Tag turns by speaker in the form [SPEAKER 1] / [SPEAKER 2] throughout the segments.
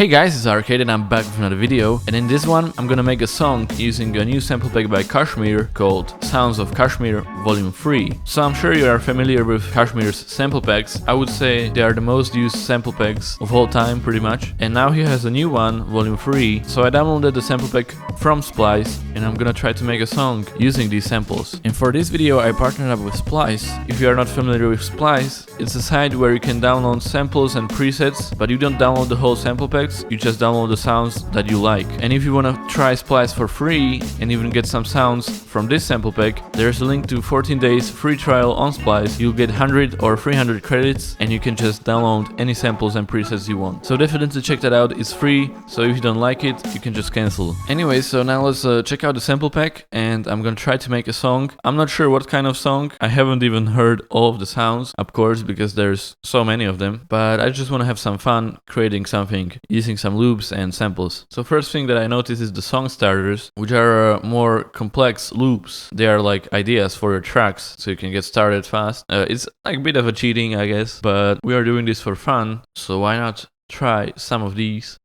[SPEAKER 1] Hey guys, it's Arcade and I'm back with another video, and in this one I'm gonna make a song using a new sample pack by KSHMR called Sounds of KSHMR VOL.3. So I'm sure you are familiar with KSHMR's sample packs. I would say they are the most used sample packs of all time pretty much, and now he has a new one, Vol.3, so I downloaded the sample pack from Splice and I'm gonna try to make a song using these samples. And for this video I partnered up with Splice. If you are not familiar with Splice, it's a site where you can download samples and presets, but you don't download the whole sample pack. You just download the sounds that you like. And if you want to try Splice for free and even get some sounds from this sample pack, there's a link to 14 days free trial on Splice. You'll get 100 or 300 credits and you can just download any samples and presets you want. So definitely check that out, it's free, so if you don't like it, you can just cancel. Anyway, so now let's check out the sample pack and I'm gonna try to make a song. I'm not sure what kind of song, I haven't even heard all of the sounds, of course, because there's so many of them, but I just want to have some fun creating something using some loops and samples. So first thing that I noticed is the song starters, which are more complex loops. They are like ideas for your tracks, so you can get started fast. It's like a bit of a cheating, I guess, but we are doing this for fun, so why not try some of these?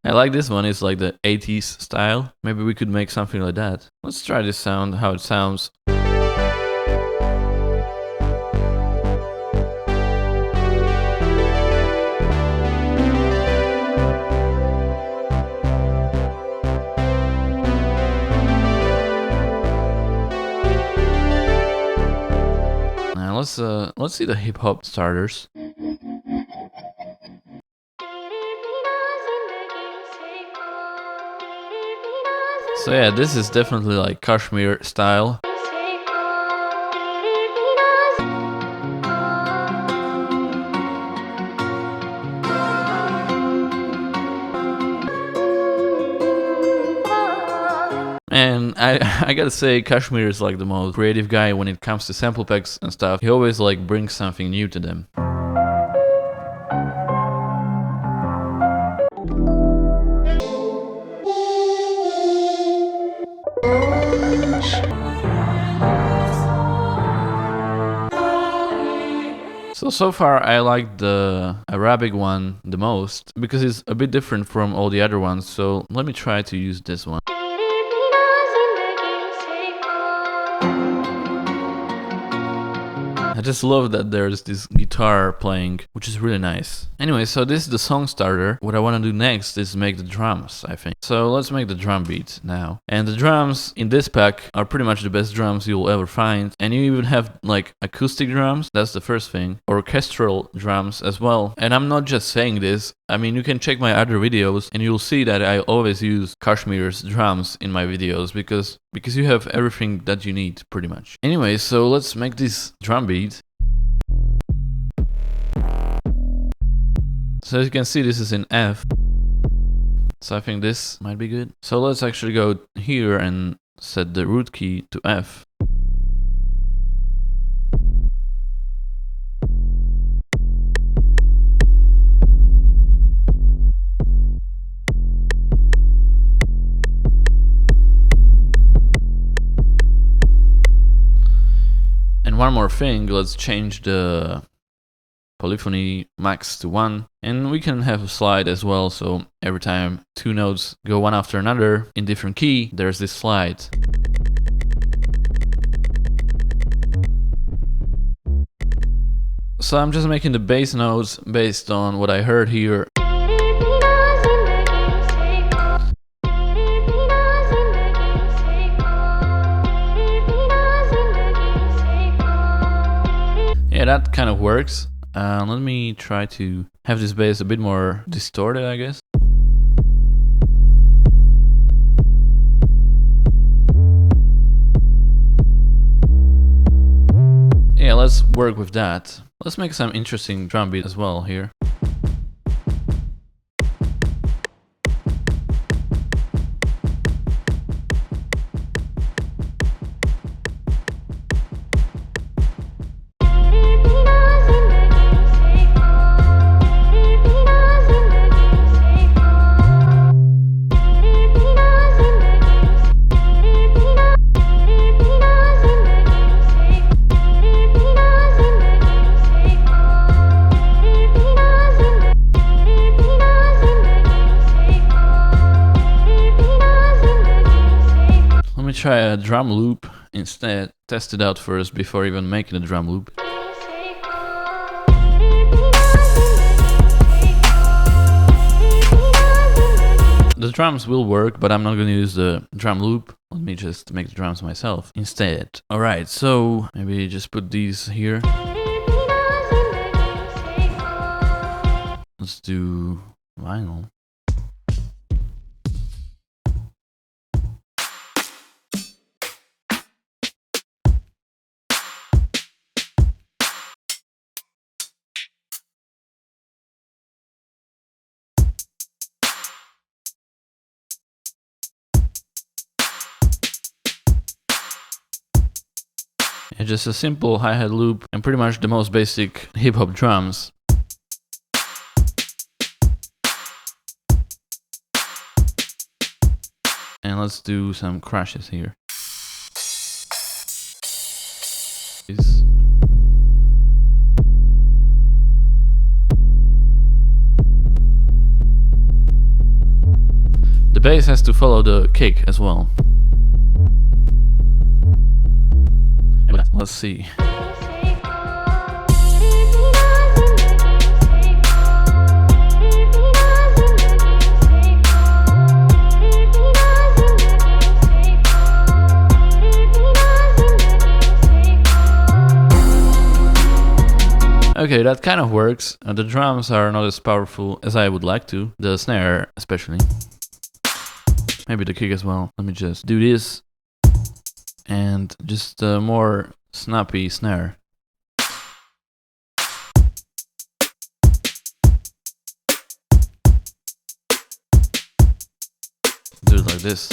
[SPEAKER 1] I like this one, it's like the 80s style. Maybe we could make something like that. Let's try this sound, how it sounds. Now let's see the hip hop starters. So yeah, this is definitely like KSHMR style. And I gotta say, KSHMR is like the most creative guy when it comes to sample packs and stuff. He always like brings something new to them. So far I like the Arabic one the most because it's a bit different from all the other ones, so let me try to use this one. I just love that there's this guitar playing, which is really nice. Anyway, so this is the song starter. What I want to do next is make the drums, I think. So let's make the drum beat now. And the drums in this pack are pretty much the best drums you'll ever find. And you even have like acoustic drums, that's the first thing. Orchestral drums as well. And I'm not just saying this. I mean, you can check my other videos and you'll see that I always use KSHMR's drums in my videos because you have everything that you need pretty much. Anyway, so let's make this drum beat. So as you can see, this is in F. So I think this might be good. So let's actually go here and set the root key to F. And one more thing, let's change the polyphony max to 1, and we can have a slide as well, so every time two notes go one after another in different key, there's this slide. So I'm just making the bass notes based on what I heard here. Yeah, that kind of works. Let me try to have this bass a bit more distorted, I guess. Yeah, let's work with that. Let's make some interesting drum beat as well here. try a drum loop instead. Test it out first before even making a drum loop. The drums will work, but I'm not gonna use the drum loop. Let me just make the drums myself instead. Alright, so maybe just put these here. Let's do vinyl. It's just a simple hi-hat loop and pretty much the most basic hip-hop drums. And let's do some crashes here. The bass has to follow the kick as well. Let's see. Okay, that kind of works. The drums are not as powerful as I would like to. The snare especially. Maybe the kick as well. Let me just do this. And just a more snappy snare. Do it like this.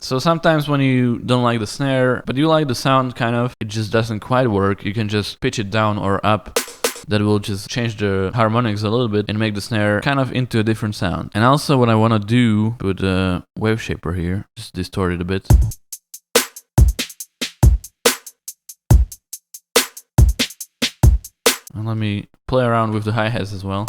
[SPEAKER 1] So sometimes when you don't like the snare, but you like the sound kind of, it just doesn't quite work. You can just pitch it down or up. That will just change the harmonics a little bit and make the snare kind of into a different sound. And also what I want to do, put a wave shaper here, just distort it a bit. And let me play around with the hi-hats as well.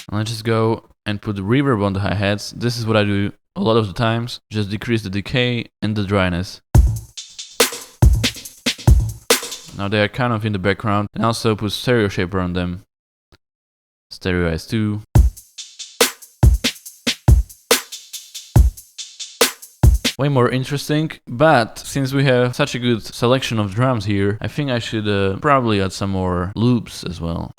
[SPEAKER 1] And let's just go and put the reverb on the hi-hats. This is what I do a lot of the times. Just decrease the decay and the dryness. Now they are kind of in the background. And also put stereo shaper on them. Stereoize too. Way more interesting, but since we have such a good selection of drums here, I think I should probably add some more loops as well.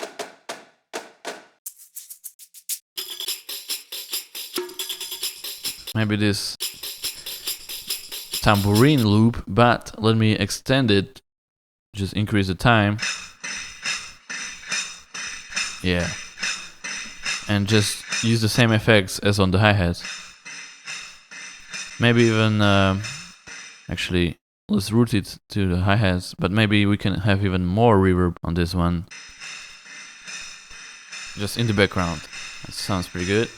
[SPEAKER 1] Maybe this tambourine loop, but let me extend it, just increase the time. Yeah. And just use the same effects as on the hi-hats. Maybe even, actually, let's route it to the hi-hats, but maybe we can have even more reverb on this one. Just in the background. That sounds pretty good.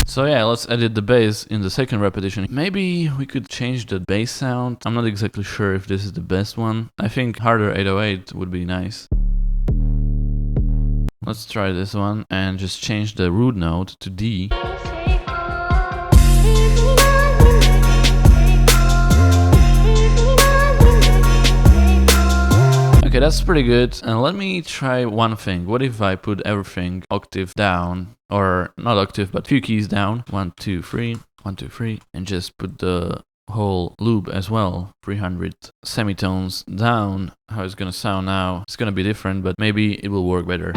[SPEAKER 1] So yeah, let's edit the bass in the second repetition. Maybe we could change the bass sound. I'm not exactly sure if this is the best one. I think harder 808 would be nice. Let's try this one and just change the root note to D. Okay, that's pretty good. And let me try one thing. What if I put everything octave down? Or not octave, but few keys down. 1, 2, 3, 1, 2, 3. And just put the whole loop as well. 300 semitones down. How it's gonna sound now. It's gonna be different, but maybe it will work better.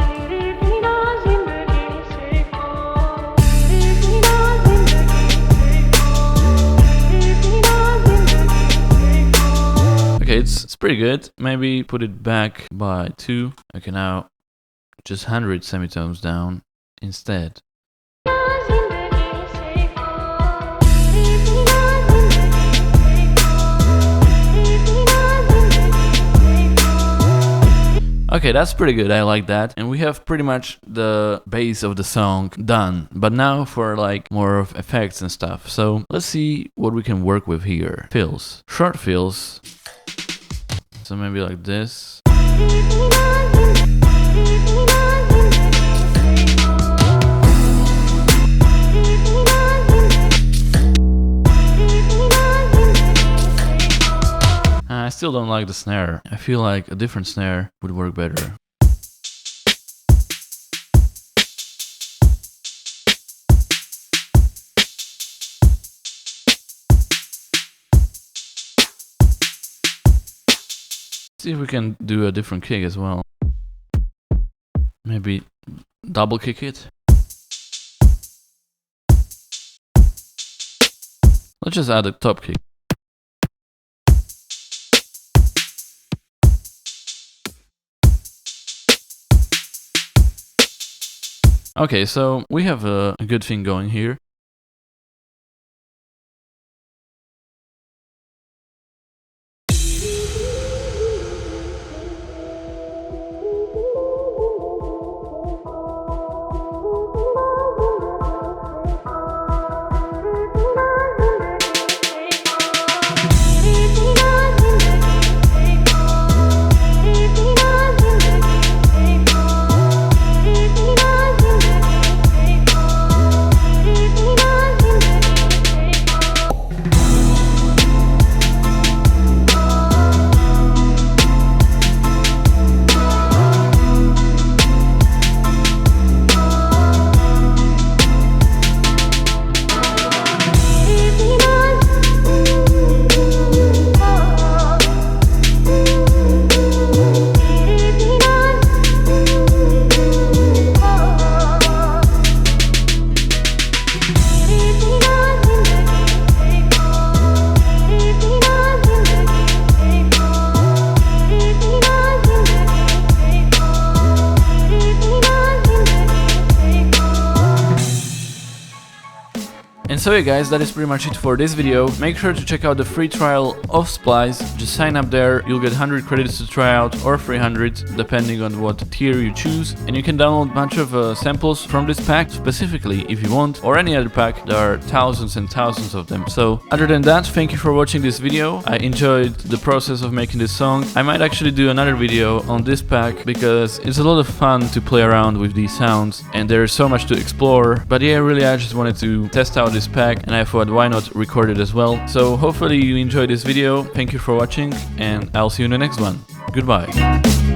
[SPEAKER 1] Okay, it's pretty good. Maybe put it back by 2. Okay, now just 100 semitones down instead. Okay, that's pretty good, I like that. And we have pretty much the base of the song done. But now for like more of effects and stuff. So let's see what we can work with here. Fills. Short fills. So maybe like this. I still don't like the snare. I feel like a different snare would work better. See if we can do a different kick as well. Maybe double kick it. Let's just add a top kick. Okay, so we have a good thing going here. And so yeah guys, that is pretty much it for this video. Make sure to check out the free trial of Splice. Just sign up there, you'll get 100 credits to try out or 300 depending on what tier you choose. And you can download a bunch of samples from this pack specifically if you want, or any other pack. There are thousands and thousands of them. So other than that, thank you for watching this video. I enjoyed the process of making this song. I might actually do another video on this pack because it's a lot of fun to play around with these sounds and there's so much to explore. But yeah, really I just wanted to test out this pack and I thought why not record it as well. So hopefully you enjoyed this video. Thank you for watching and I'll see you in the next one. Goodbye.